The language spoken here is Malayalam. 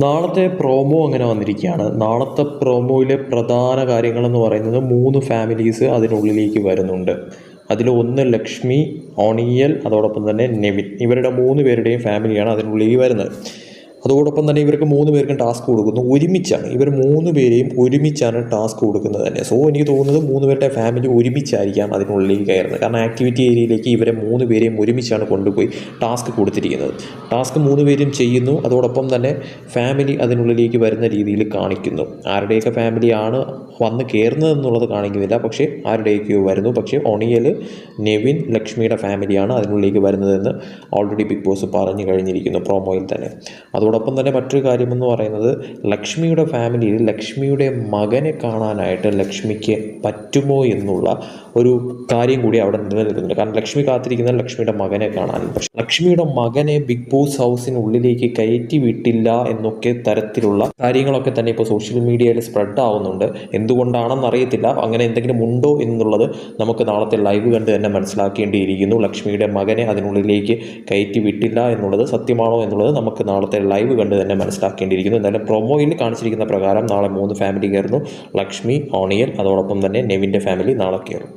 നാളത്തെ പ്രോമോ അങ്ങനെ വന്നിരിക്കുകയാണ്. നാളത്തെ പ്രോമോയിലെ പ്രധാന കാര്യങ്ങളെന്ന് പറയുന്നത് 3 ഫാമിലീസ് അതിനുള്ളിലേക്ക് വരുന്നുണ്ട്. അതിൽ ഒന്ന് ലക്ഷ്മി, ഒണിയൽ, അതോടൊപ്പം തന്നെ നെവിൻ. ഇവരുടെ 3 പേരുടെയും ഫാമിലിയാണ് അതിനുള്ളിലേക്ക് വരുന്നത്. അതോടൊപ്പം തന്നെ ഇവർക്ക് 3 പേർക്കും ടാസ്ക് കൊടുക്കുന്നു. ഒരുമിച്ചാണ് ഇവർ 3 പേരെയും ഒരുമിച്ചാണ് ടാസ്ക് കൊടുക്കുന്നത് തന്നെ. സോ എനിക്ക് തോന്നുന്നത് 3 പേരുടെ ഫാമിലി ഒരുമിച്ചായിരിക്കാം അതിനുള്ളിലേക്ക് കയറുന്നത്. കാരണം ആക്ടിവിറ്റി ഏരിയയിലേക്ക് ഇവരെ 3 പേരെയും ഒരുമിച്ചാണ് കൊണ്ടുപോയി ടാസ്ക് കൊടുത്തിരിക്കുന്നത്. ടാസ്ക് 3 പേരും ചെയ്യുന്നു. അതോടൊപ്പം തന്നെ ഫാമിലി അതിനുള്ളിലേക്ക് വരുന്ന രീതിയിൽ കാണിക്കുന്നു. ആരുടെയൊക്കെ ഫാമിലിയാണ് വന്ന് കയറുന്നത് എന്നുള്ളത് കാണിക്കുന്നില്ല, പക്ഷേ ആരുടെയൊക്കെയോ വരുന്നു. പക്ഷേ ഒണിയൽ, നെവിൻ, ലക്ഷ്മിയുടെ ഫാമിലിയാണ് അതിനുള്ളിലേക്ക് വരുന്നതെന്ന് ഓൾറെഡി ബിഗ് ബോസ് പറഞ്ഞു കഴിഞ്ഞിരിക്കുന്നു പ്രോമോയിൽ തന്നെ. അതോടൊപ്പം തന്നെ മറ്റൊരു കാര്യമെന്ന് പറയുന്നത്, ലക്ഷ്മിയുടെ ഫാമിലിയിൽ ലക്ഷ്മിയുടെ മകനെ കാണാനായിട്ട് ലക്ഷ്മിക്ക് പറ്റുമോ എന്നുള്ള ഒരു കാര്യം കൂടി അവിടെ നിലനിൽക്കുന്നുണ്ട്. കാരണം ലക്ഷ്മി കാത്തിരിക്കുന്നത് ലക്ഷ്മിയുടെ മകനെ കാണാൻ. പക്ഷേ ലക്ഷ്മിയുടെ മകനെ ബിഗ് ബോസ് ഹൗസിനുള്ളിലേക്ക് കയറ്റി വിട്ടില്ല എന്നൊക്കെ തരത്തിലുള്ള കാര്യങ്ങളൊക്കെ തന്നെ ഇപ്പോൾ സോഷ്യൽ മീഡിയയിൽ സ്പ്രെഡ് ആവുന്നുണ്ട്. എന്തുകൊണ്ടാണെന്ന് അറിയത്തില്ല. അങ്ങനെ എന്തെങ്കിലും ഉണ്ടോ എന്നുള്ളത് നമുക്ക് നാളത്തെ ലൈവ് കണ്ട് തന്നെ മനസ്സിലാക്കേണ്ടിയിരിക്കുന്നു. ലക്ഷ്മിയുടെ മകനെ അതിനുള്ളിലേക്ക് കയറ്റി വിട്ടില്ല എന്നുള്ളത് സത്യമാണോ എന്നുള്ളത് നമുക്ക് നാളത്തെ ലൈവ് കണ്ട് തന്നെ മനസ്സിലാക്കേണ്ടിയിരിക്കുന്നു. എന്തായാലും പ്രൊമോയിൽ കാണിച്ചിരിക്കുന്ന പ്രകാരം നാളെ 3 ഫാമിലി കയറുന്നു. ലക്ഷ്മി, ഓണിയൽ, അതോടൊപ്പം തന്നെ നെവിൻ്റെ ഫാമിലി നാളെ കയറും.